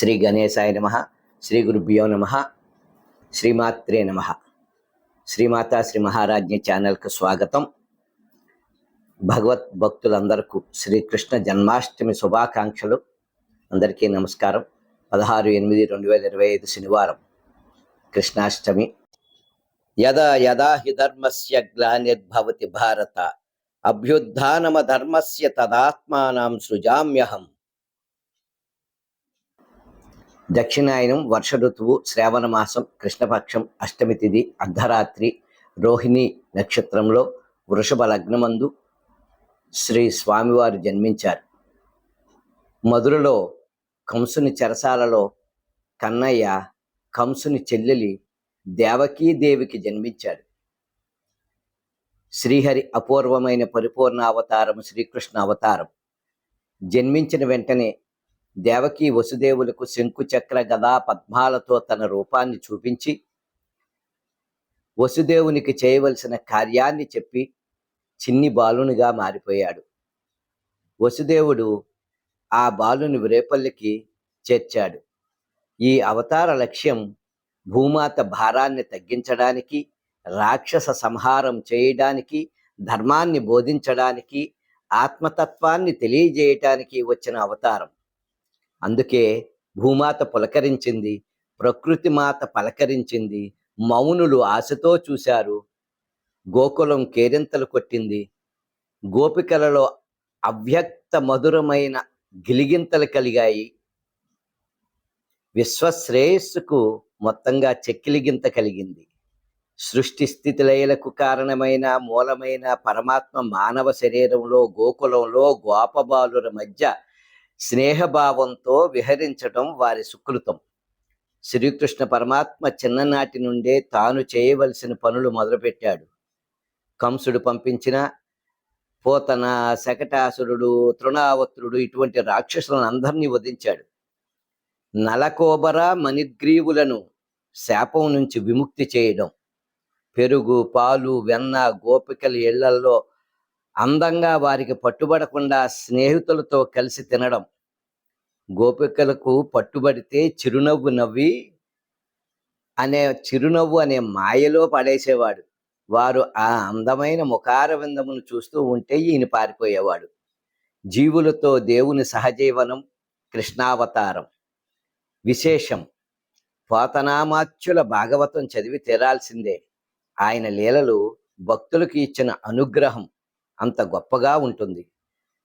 శ్రీ గణేశాయ నమ. శ్రీ గురుభ్యో నమ. శ్రీమాత్రే నమ. శ్రీమాతా శ్రీ మహారాజ్ఞి ఛానల్కు స్వాగతం. భగవత్ భక్తులందరికీ శ్రీకృష్ణ జన్మాష్టమి శుభాకాంక్షలు. అందరికీ నమస్కారం. 16/8/2025 శనివారం, కృష్ణాష్టమి. యదా యదా హి ధర్మస్య గ్లానిర్భవతి భారత అభ్యుత్థానమ ధర్మస్య తదాత్మానం సృజామ్యహం. దక్షిణాయనం, వర్ష ఋతువు, శ్రావణ మాసం, కృష్ణపక్షం, అష్టమి తిథి, అర్ధరాత్రి, రోహిణి నక్షత్రంలో వృషభ లగ్నమందు శ్రీ స్వామివారు జన్మించారు. మధురలో కంసుని చెరసాలలో కన్నయ్య కంసుని చెల్లెలి దేవకీదేవికి జన్మించాడు. శ్రీహరి అపూర్వమైన పరిపూర్ణ అవతారం శ్రీకృష్ణ అవతారం. జన్మించిన వెంటనే దేవకీ వసుదేవులకు శంకు చక్ర గదా పద్మాలతో తన రూపాన్ని చూపించి వసుదేవునికి చేయవలసిన కార్యాన్ని చెప్పి చిన్ని బాలునిగా మారిపోయాడు. వసుదేవుడు ఆ బాలుని రేపల్లికి చేర్చాడు. ఈ అవతార లక్ష్యం భూమాత భారాన్ని తగ్గించడానికి, రాక్షస సంహారం చేయడానికి, ధర్మాన్ని బోధించడానికి, ఆత్మతత్వాన్ని తెలియజేయటానికి వచ్చిన అవతారం. అందుకే భూమాత పులకరించింది, ప్రకృతి మాత పలకరించింది, మౌనులు ఆశతో చూశారు, గోకులం కేరింతలు కొట్టింది, గోపికలలో అవ్యక్త మధురమైన గిలిగింతలు కలిగాయి, విశ్వశ్రేయస్సుకు మొత్తంగా చెక్కిలిగింత కలిగింది. సృష్టి స్థితి లయలకు కారణమైన మూలమైన పరమాత్మ మానవ శరీరంలో గోకులంలో గోపబాలుల మధ్య స్నేహభావంతో విహరించటం వారి సుకృతం. శ్రీకృష్ణ పరమాత్మ చిన్ననాటి నుండే తాను చేయవలసిన పనులు మొదలుపెట్టాడు. కంసుడు పంపించిన పోతన, శకటాసురుడు, తృణావత్రుడు ఇటువంటి రాక్షసులను అందరినీ వధించాడు. నలకోబర మణిగ్రీవులను శాపం నుంచి విముక్తి చేయడం, పెరుగు, పాలు, వెన్న గోపికల ఇళ్లల్లో అందంగా వారికి పట్టుబడకుండా స్నేహితులతో కలిసి తినడం, గోపికలకు పట్టుబడితే చిరునవ్వు అనే మాయలో పడేసేవాడు. వారు ఆ అందమైన ముఖార విందమును చూస్తూ ఉంటే ఈయన పారిపోయేవాడు. జీవులతో దేవుని సహజీవనం కృష్ణావతారం. విశేషం, పోతనామాత్యుల భాగవతం చదివి తీరాల్సిందే. ఆయన లీలలు భక్తులకు ఇచ్చిన అనుగ్రహం అంత గొప్పగా ఉంటుంది.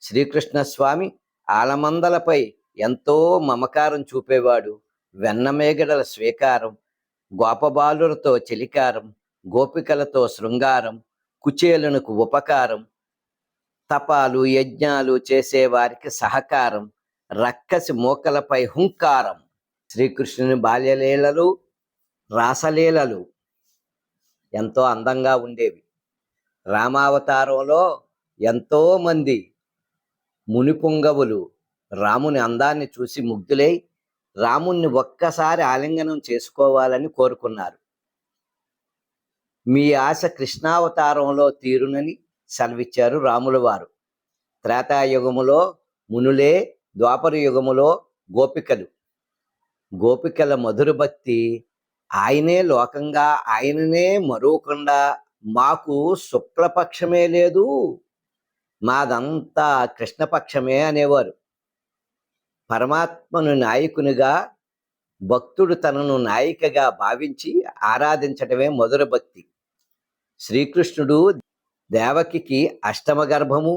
శ్రీకృష్ణ స్వామి ఆలమందలపై ఎంతో మమకారం చూపేవాడు. వెన్నమేగడల స్వీకారం, గోపబాలులతో చెలికారం, గోపికలతో శృంగారం, కుచేలునకు ఉపకారం, తపాలు యజ్ఞాలు చేసేవారికి సహకారం, రక్కసి మోకలపై హుంకారం. శ్రీకృష్ణుని బాల్యలీలలు, రాసలీలలు ఎంతో అందంగా ఉండేవి. రామావతారంలో ఎంతో మంది మునిపుంగవులు రాముని అందాన్ని చూసి ముగ్ధులై రాముణ్ణి ఒక్కసారి ఆలింగనం చేసుకోవాలని కోరుకున్నారు. మీ ఆశ కృష్ణావతారంలో తీరునని సెలవిచ్చారు రాముల వారు. త్రేతాయుగములో మునులే, ద్వాపర యుగములో గోపికలు. గోపికల మధుర భక్తి ఆయనే లోకంగా, ఆయననే మరొకకుండా మాకు శుక్లపక్షమే లేదు, మాదంతా కృష్ణపక్షమే అనేవారు. పరమాత్మను నాయకునిగా, భక్తుడు తనను నాయికగా భావించి ఆరాధించటమే మధుర భక్తి. శ్రీకృష్ణుడు దేవకికి అష్టమ గర్భము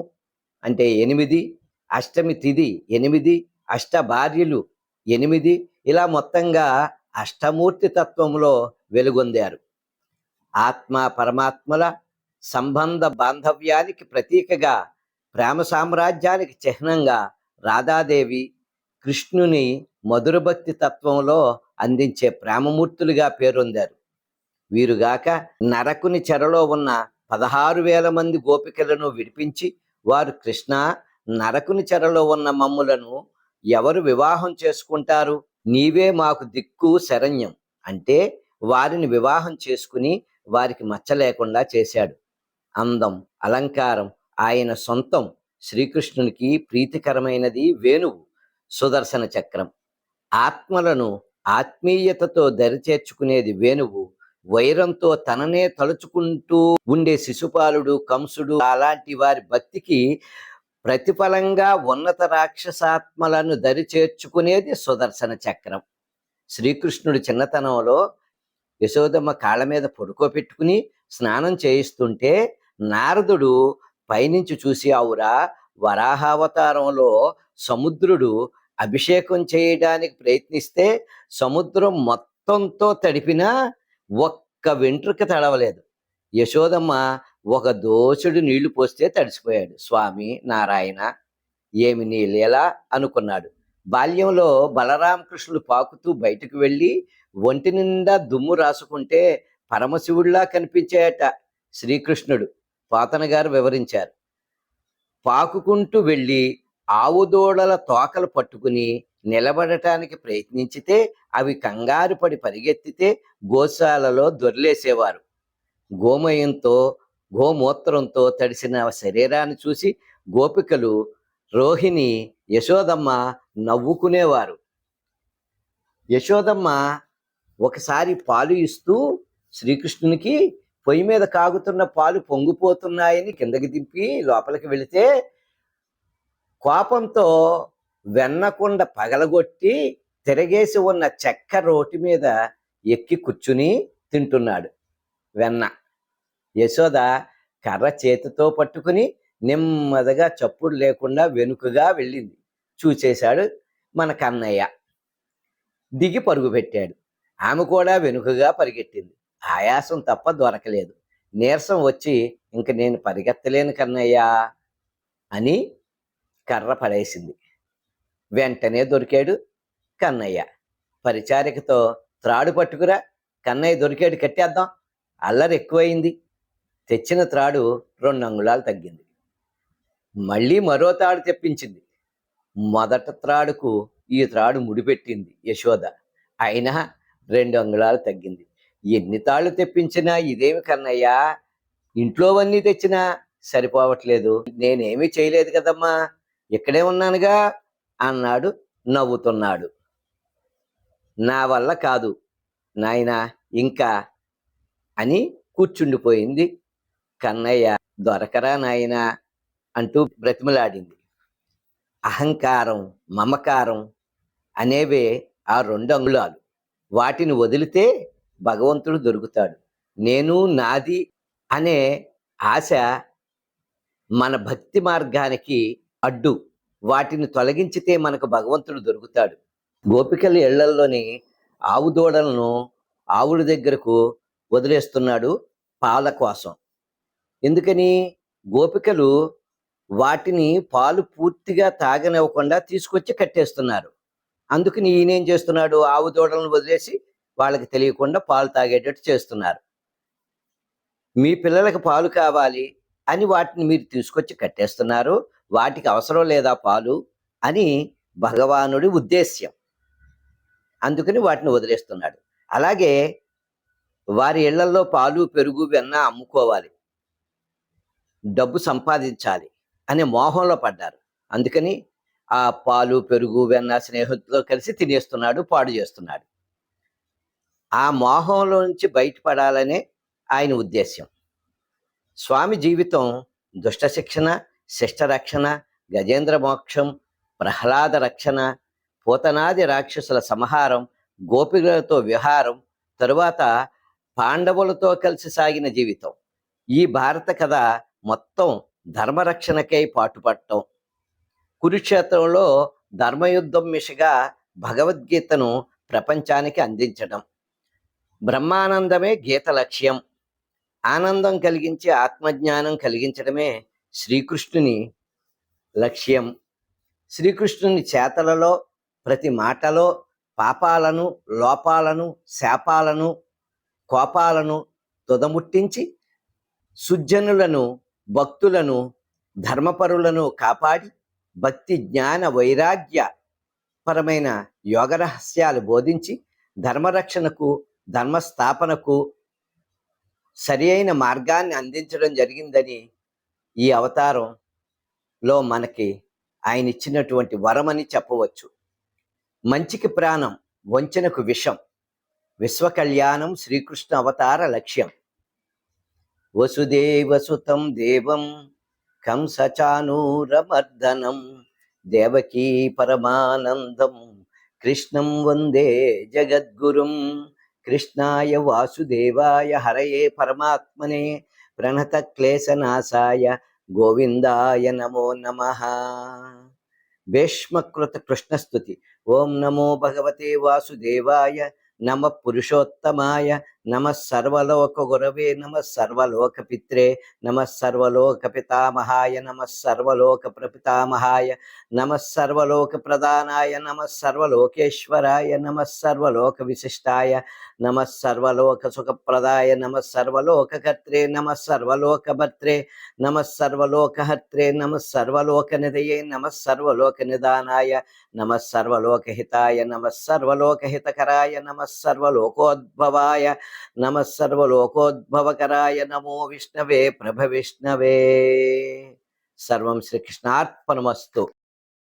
అంటే 8, అష్టమి తిథి 8, అష్ట భార్యలు 8, ఇలా మొత్తంగా అష్టమూర్తి తత్వంలో వెలుగొందారు. ఆత్మ పరమాత్మల సంబంధ బాంధవ్యానికి ప్రతీకగా, ప్రేమ సామ్రాజ్యానికి చిహ్నంగా రాధాదేవి కృష్ణుని మధురభక్తి తత్వంలో అందించే ప్రేమమూర్తులుగా పేరొందారు. వీరుగాక నరకుని చెరలో ఉన్న 16,000 మంది గోపికలను విడిపించి వారు, కృష్ణ, నరకుని చెరలో ఉన్న మమ్ములను ఎవరు వివాహం చేసుకుంటారు? నీవే మాకు దిక్కు శరణ్యం అంటే వారిని వివాహం చేసుకుని వారికి మచ్చ లేకుండా చేశాడు. అందం, అలంకారం ఆయన సొంతం. శ్రీకృష్ణునికి ప్రీతికరమైనది వేణువు, సుదర్శన చక్రం. ఆత్మలను ఆత్మీయతతో దరిచేర్చుకునేది వేణువు, వైరంతో తననే తలుచుకుంటూ ఉండే శిశుపాలుడు, కంసుడు అలాంటి వారి భక్తికి ప్రతిఫలంగా ఉన్నత రాక్షసాత్మలను దరి చేర్చుకునేది సుదర్శన చక్రం. శ్రీకృష్ణుడు చిన్నతనంలో యశోదమ్మ కాళ్ళ మీద పడుకోబెట్టుకుని స్నానం చేయిస్తుంటే నారదుడు పైనుంచి చూసి, అవురా, వరాహావతారంలో సముద్రుడు అభిషేకం చేయడానికి ప్రయత్నిస్తే సముద్రం మొత్తంతో తడిపినా ఒక్క వెంట్రుక తడవలేదు. యశోదమ్మ ఒక దోసుడు నీళ్లు పోస్తే తడిసిపోయాడు. స్వామి నారాయణ, ఏమి నీ లీలా అనుకున్నాడు. బాల్యంలో బలరామకృష్ణుడు పాకుతూ బయటకు వెళ్ళి ఒంటి నిండా దుమ్ము రాసుకుంటే పరమశివుడిలా కనిపించాయట శ్రీకృష్ణుడు. పోతన గారు వివరించారు. పాకుకుంటూ వెళ్ళి ఆవుదోడల తోకలు పట్టుకుని నిలబడటానికి ప్రయత్నించితే అవి కంగారు పడి పరిగెత్తితే గోశాలలో దొర్లేసేవారు. గోమయంతో గోమూత్రంతో తడిసిన శరీరాన్ని చూసి గోపికలు, రోహిణి, యశోదమ్మ నవ్వుకునేవారు. యశోదమ్మ ఒకసారి పాలు ఇస్తూ శ్రీకృష్ణునికి పొయ్యి మీద కాగుతున్న పాలు పొంగిపోతున్నాయని కిందకి దింపి లోపలికి వెళితే కోపంతో వెన్నకుండ పగలగొట్టి తిరగేసి ఉన్న చెక్క రోటి మీద ఎక్కి కూర్చుని తింటున్నాడు వెన్న. యశోద కర్ర చేతితో పట్టుకుని నెమ్మదిగా చప్పుడు లేకుండా వెనుకగా వెళ్ళింది. చూసేశాడు మన కన్నయ్య. దిగి పరుగు పెట్టాడు. ఆమె కూడా వెనుకగా పరిగెట్టింది. ఆయాసం తప్ప దొరకలేదు. నీరసం వచ్చి, ఇంక నేను పరిగెత్తలేను కన్నయ్య అని కర్ర పడేసింది. వెంటనే దొరికాడు కన్నయ్య. పరిచారికతో, త్రాడు పట్టుకురా, కన్నయ్య దొరికాడు, కట్టేద్దాం. అల్లరి ఎక్కువైంది. తెచ్చిన త్రాడు 2 అంగుళాలు తగ్గింది. మళ్ళీ మరో త్రాడు తెప్పించింది. మొదట త్రాడుకు ఈ త్రాడు ముడిపెట్టింది యశోద. అయినా 2 అంగుళాలు తగ్గింది. ఎన్ని తాళ్ళు తెప్పించినా ఇదేమి కన్నయ్యా, ఇంట్లోవన్నీ తెచ్చినా సరిపోవట్లేదు. నేనేమీ చేయలేదు కదమ్మా, ఇక్కడే ఉన్నానుగా అన్నాడు నవ్వుతున్నాడు. నా వల్ల కాదు నాయనా ఇంకా అని కూర్చుండిపోయింది. కన్నయ్య దొరకరా నాయనా అంటూ బ్రతిమలాడింది. అహంకారం, మమకారం అనేవే ఆ 2 అంగుళాలు. వాటిని వదిలితే భగవంతుడు దొరుకుతాడు. నేను, నాది అనే ఆశ మన భక్తి మార్గానికి అడ్డు. వాటిని తొలగించితే మనకు భగవంతుడు దొరుకుతాడు. గోపికల ఇళ్లల్లోని ఆవు దూడలను ఆవుల దగ్గరకు వదిలేస్తున్నాడు పాల కోసం. ఎందుకని? గోపికలు వాటిని పాలు పూర్తిగా తాగనివ్వకుండా తీసుకొచ్చి కట్టేస్తున్నారు. అందుకని ఈయనేం చేస్తున్నాడు, ఆవు దూడలను వదిలేసి వాళ్ళకి తెలియకుండా పాలు తాగేటట్టు చేస్తున్నారు. మీ పిల్లలకు పాలు కావాలి అని వాటిని మీరు తీసుకొచ్చి కట్టేస్తున్నారు, వాటికి అవసరం లేదా పాలు అని భగవానుడి ఉద్దేశ్యం. అందుకని వాటిని వదిలేస్తున్నాడు. అలాగే వారి ఇళ్లలో పాలు, పెరుగు, వెన్న అమ్ముకోవాలి, డబ్బు సంపాదించాలి అనే మోహంలో పడ్డారు. అందుకని ఆ పాలు, పెరుగు, వెన్న స్నేహితులతో కలిసి తినేస్తున్నాడు, పాడు చేస్తున్నాడు. ఆ మోహంలో నుంచి బయటపడాలనే ఆయన ఉద్దేశ్యం. స్వామి జీవితం దుష్ట శిక్షణ, శిష్ట రక్షణ, గజేంద్ర మోక్షం, ప్రహ్లాద రక్షణ, పూతనాది రాక్షసుల సంహారం, గోపికలతో విహారం, తరువాత పాండవులతో కలిసి సాగిన జీవితం. ఈ భారత కథ మొత్తం ధర్మరక్షణకై పాటుపడటం, కురుక్షేత్రంలో ధర్మయుద్ధం మిషగా భగవద్గీతను ప్రపంచానికి అందించడం. బ్రహ్మానందమే గీత లక్ష్యం. ఆనందం కలిగించి ఆత్మజ్ఞానం కలిగించడమే శ్రీకృష్ణుని లక్ష్యం. శ్రీకృష్ణుని చేతలలో, ప్రతి మాటలో పాపాలను, లోపాలను, శాపాలను, కోపాలను తుదముట్టించి సుజ్జనులను, భక్తులను, ధర్మపరులను కాపాడి భక్తి, జ్ఞాన, వైరాగ్య పరమైన యోగ రహస్యాలు బోధించి ధర్మరక్షణకు, ధర్మస్థాపనకు సరి అయిన మార్గాన్ని అందించడం జరిగిందని ఈ అవతారంలో మనకి ఆయన ఇచ్చినటువంటి వరమని చెప్పవచ్చు. మంచికి ప్రాణం, వంచనకు విషం. విశ్వ కళ్యాణం శ్రీకృష్ణ అవతార లక్ష్యం. వసుదేవసుతం దేవం కంసచానూరమర్దనం దేవకీ పరమానందం కృష్ణం వందే జగద్గురుం. కృష్ణాయ వాసుదేవాయ హరయే పరమాత్మనే ప్రణత క్లేశనాశాయ గోవిందాయ నమో నమః. భీష్మకృత కృష్ణస్తుతి. ఓం నమో భగవతే వాసుదేవాయ నమ పురుషోత్తమాయ నమ సర్వలోక గురవే నమ సర్వలోక పిత్రే నమ సర్వలోక పితామహాయ నమ సర్వలోక ప్రపితామహాయ నమ సర్వలోక ప్రధానాయ నమ సర్వలోకేశ్వరాయ నమ సర్వలోక విశిష్టాయ నమ సర్వలోక సుఖప్రదాయ నమ సర్వలోక కర్త్రే నమ సర్వలోక భర్త్రే నమ సర్వలోక హర్త్రే నమ సర్వలోక నిధయే నమ సర్వలోక నిదానాయ నమ సర్వలోక హితాయ నమ సర్వలోక హితకరాయ నమ సర్వలోకోద్భవాయ నమ సర్వలోకోద్భవకరాయ నమో విష్ణవే ప్రభ విష్ణవే. సర్వం శ్రీకృష్ణార్పణమస్తు.